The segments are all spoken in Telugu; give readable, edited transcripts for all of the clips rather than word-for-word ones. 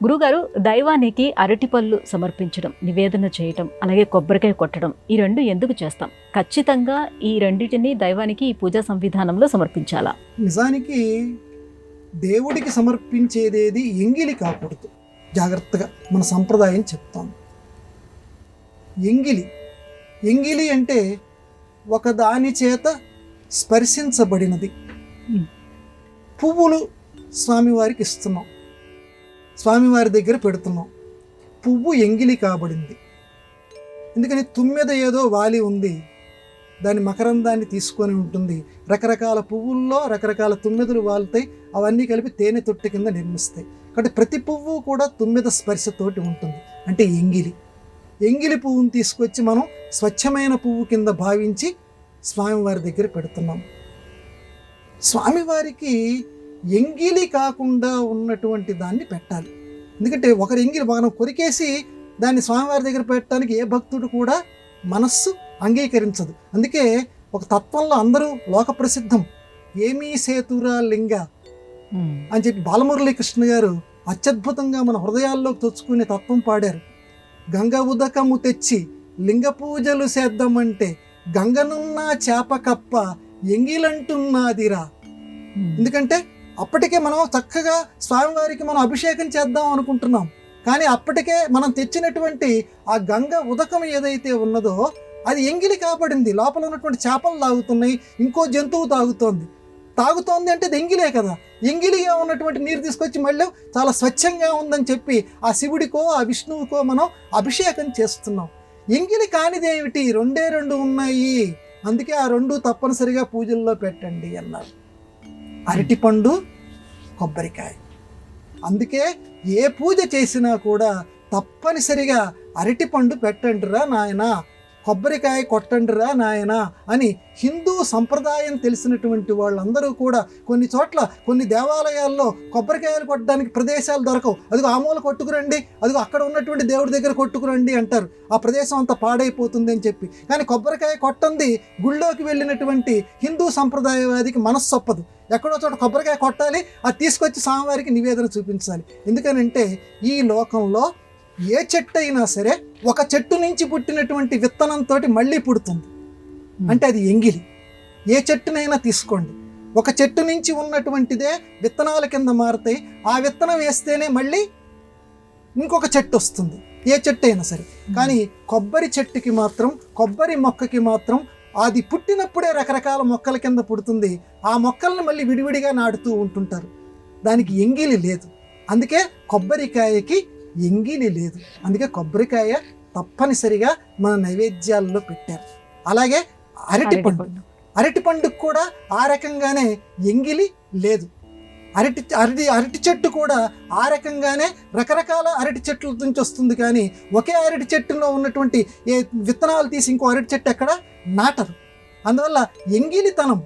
గురుగారు, దైవానికి అరటిపళ్ళు సమర్పించడం, నివేదన చేయటం, అలాగే కొబ్బరికాయ కొట్టడం, ఈ రెండు ఎందుకు చేస్తాం? ఖచ్చితంగా ఈ రెండింటిని దైవానికి ఈ పూజా సంవిధానంలో సమర్పించాలా? నిజానికి దేవుడికి సమర్పించేదేది ఎంగిలి కాకూడదు. జాగ్రత్తగా మన సంప్రదాయం చెప్తాం. ఎంగిలి అంటే ఒక దాని చేత స్పర్శించబడినది. పువ్వులు స్వామివారికి ఇస్తున్నాం, స్వామివారి దగ్గర పెడుతున్నాం. పువ్వు ఎంగిలి కాబడింది. ఎందుకని తుమ్మెద ఏదో వాలి ఉంది, దాని మకరందాన్ని తీసుకొని ఉంటుంది. రకరకాల పువ్వుల్లో రకరకాల తుమ్మెదలు వాలుతాయి, అవన్నీ కలిపి తేనె తొట్టి కింద నిర్మిస్తాయి. కాబట్టి ప్రతి పువ్వు కూడా తుమ్మెద స్పర్శతోటి ఉంటుంది. అంటే ఎంగిలి పువ్వుని తీసుకొచ్చి మనం స్వచ్ఛమైన పువ్వు కింద భావించి స్వామివారి దగ్గర పెడుతున్నాం. స్వామివారికి ఎంగిలి కాకుండా ఉన్నటువంటి దాన్ని పెట్టాలి. ఎందుకంటే ఒకరి ఎంగిలి మనం కొరికేసి దాన్ని స్వామివారి దగ్గర పెట్టడానికి ఏ భక్తుడు కూడా మనస్సు అంగీకరించదు. అందుకే ఒక తత్వంలో అందరూ లోక ప్రసిద్ధం ఏమీ సేతురా లింగ అని చెప్పి బాలమురళీ కృష్ణ గారు అత్యద్భుతంగా మన హృదయాల్లోకి తెచ్చుకునే తత్వం పాడారు. గంగ ఉదకము తెచ్చి లింగ పూజలు చేద్దామంటే గంగనున్న చేప కప్ప ఎంగిలంటున్నాదిరా. ఎందుకంటే అప్పటికే మనం చక్కగా స్వామివారికి మనం అభిషేకం చేద్దాం అనుకుంటున్నాం, కానీ అప్పటికే మనం తెచ్చినటువంటి ఆ గంగ ఉదకం ఏదైతే ఉన్నదో అది ఎంగిలి కాబడింది. లోపల ఉన్నటువంటి చేపలు తాగుతున్నాయి, ఇంకో జంతువు తాగుతోంది అంటే అది ఎంగిలే కదా. ఎంగిలిగా ఉన్నటువంటి నీరు తీసుకొచ్చి మళ్ళీ చాలా స్వచ్ఛంగా ఉందని చెప్పి ఆ శివుడికో ఆ విష్ణువుకో మనం అభిషేకం చేస్తున్నాం. ఎంగిలి కానిదేమిటి? రెండే రెండు ఉన్నాయి, అందుకే ఆ రెండు తప్పనిసరిగా పూజల్లో పెట్టండి అన్నారు. అరటిపండు, కొబ్బరికాయ. అందుకే ఏ పూజ చేసినా కూడా తప్పనిసరిగా అరటిపండు పెట్టండిరా నాయనా, కొబ్బరికాయ కొట్టండిరా నాయనా అని హిందూ సంప్రదాయం తెలిసినటువంటి వాళ్ళందరూ కూడా కొన్ని చోట్ల కొన్ని దేవాలయాల్లో కొబ్బరికాయలు కొట్టడానికి ప్రదేశాలు దొరకవు. అదిగో ఆ మూల కొట్టుకురండి, అదిగో అక్కడ ఉన్నటువంటి దేవుడి దగ్గర కొట్టుకురండి అంటారు. ఆ ప్రదేశం అంతా పాడైపోతుంది అని చెప్పి. కానీ కొబ్బరికాయ కొట్టంది గుళ్ళోకి వెళ్ళినటువంటి హిందూ సంప్రదాయవాదికి మనస్సొప్పదు. ఎక్కడో చోట కొబ్బరికాయ కొట్టాలి, అది తీసుకొచ్చి స్వామివారికి నివేదన చూపించాలి. ఎందుకనంటే ఈ లోకంలో ఏ చెట్టు అయినా సరే ఒక చెట్టు నుంచి పుట్టినటువంటి విత్తనంతో మళ్ళీ పుడుతుంది, అంటే అది ఎంగిలి. ఏ చెట్టునైనా తీసుకోండి, ఒక చెట్టు నుంచి ఉన్నటువంటిదే విత్తనాల కింద మారుతాయి. ఆ విత్తనం వేస్తేనే మళ్ళీ ఇంకొక చెట్టు వస్తుంది, ఏ చెట్టు అయినా సరే. కానీ కొబ్బరి చెట్టుకి మాత్రం, కొబ్బరి మొక్కకి మాత్రం అది పుట్టినప్పుడే రకరకాల మొక్కల కింద పుడుతుంది. ఆ మొక్కల్ని మళ్ళీ విడివిడిగా నాటుతూ ఉంటుంటారు. దానికి ఎంగిలి లేదు. అందుకే కొబ్బరికాయకి ఎంగిలి లేదు. అందుకే కొబ్బరికాయ తప్పనిసరిగా మన నైవేద్యాల్లో పెట్టారు. అలాగే అరటిపండుకు కూడా ఆ రకంగానే ఎంగిలి లేదు. అరటి చెట్టు కూడా ఆ రకంగానే రకరకాల అరటి చెట్ల నుంచి వస్తుంది, కానీ ఒకే అరటి చెట్టులో ఉన్నటువంటి ఏ విత్తనాలు తీసి ఇంకో అరటి చెట్టు ఎక్కడ నాటరు. అందువల్ల ఎంగిలితనం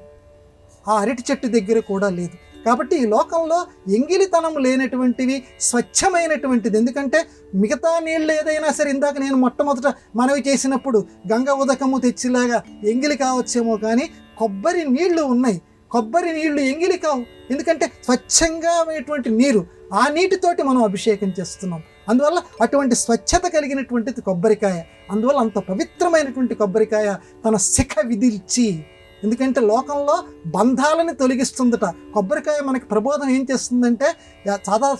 ఆ అరటి చెట్టు దగ్గర కూడా లేదు. కాబట్టి ఈ లోకంలో ఎంగిలితనం లేనటువంటివి స్వచ్ఛమైనటువంటిది. ఎందుకంటే మిగతా నీళ్ళు ఏదైనా సరే, ఇందాక నేను మొట్టమొదట మనవి చేసినప్పుడు గంగ ఉదకము తెచ్చిలాగా ఎంగిలి కావచ్చేమో, కానీ కొబ్బరి నీళ్లు ఉన్నాయి. కొబ్బరి నీళ్లు ఎంగిలి కావు, ఎందుకంటే స్వచ్ఛంగా అనేటువంటి నీరు, ఆ నీటితోటి మనం అభిషేకం చేస్తున్నాం. అందువల్ల అటువంటి స్వచ్ఛత కలిగినటువంటిది కొబ్బరికాయ. అందువల్ల అంత పవిత్రమైనటువంటి కొబ్బరికాయ తన శిఖ విదిల్చి, ఎందుకంటే లోకంలో బంధాలని తొలగిస్తుందట కొబ్బరికాయ. మనకి ప్రబోధం ఏం చేస్తుందంటే,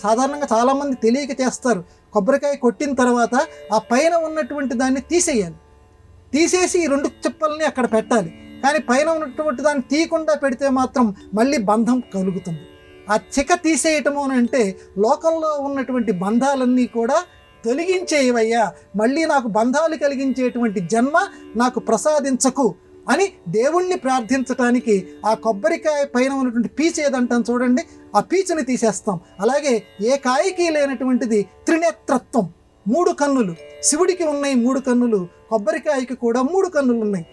సాధారణంగా చాలామంది తెలియక చేస్తారు. కొబ్బరికాయ కొట్టిన తర్వాత ఆ పైన ఉన్నటువంటి దాన్ని తీసేసి ఈ రెండు చిప్పల్ని అక్కడ పెట్టాలి. కానీ పైన ఉన్నటువంటి దాన్ని తీయకుండా పెడితే మాత్రం మళ్ళీ బంధం కలుగుతుంది. ఆ చిక తీసేయటము అంటే లోకంలో ఉన్నటువంటి బంధాలన్నీ కూడా తొలగించేవయ్యా, మళ్ళీ నాకు బంధాలు కలిగించేటువంటి జన్మ నాకు ప్రసాదించకు అని దేవుణ్ణి ప్రార్థించటానికి ఆ కొబ్బరికాయ పైన ఉన్నటువంటి పీచు ఏదంటాం చూడండి, ఆ పీచుని తీసేస్తాం. అలాగే ఏ కాయకి లేనటువంటిది త్రినేత్రత్వం, 3 కన్నులు. శివుడికి ఉన్నాయి 3 కన్నులు, కొబ్బరికాయకి కూడా 3 కన్నులు ఉన్నాయి.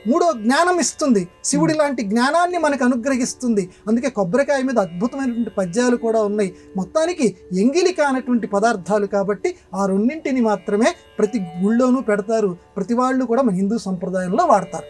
3వ జ్ఞానం ఇస్తుంది, శివుడి లాంటి జ్ఞానాన్ని మనకు అనుగ్రహిస్తుంది. అందుకే కొబ్బరికాయ మీద అద్భుతమైనటువంటి పద్యాలు కూడా ఉన్నాయి. మొత్తానికి ఎంగిలి కానటువంటి పదార్థాలు కాబట్టి ఆ రెండింటిని మాత్రమే ప్రతి గుళ్ళోనూ పెడతారు. ప్రతి వాళ్ళు కూడా మన హిందూ సంప్రదాయంలో వాడతారు.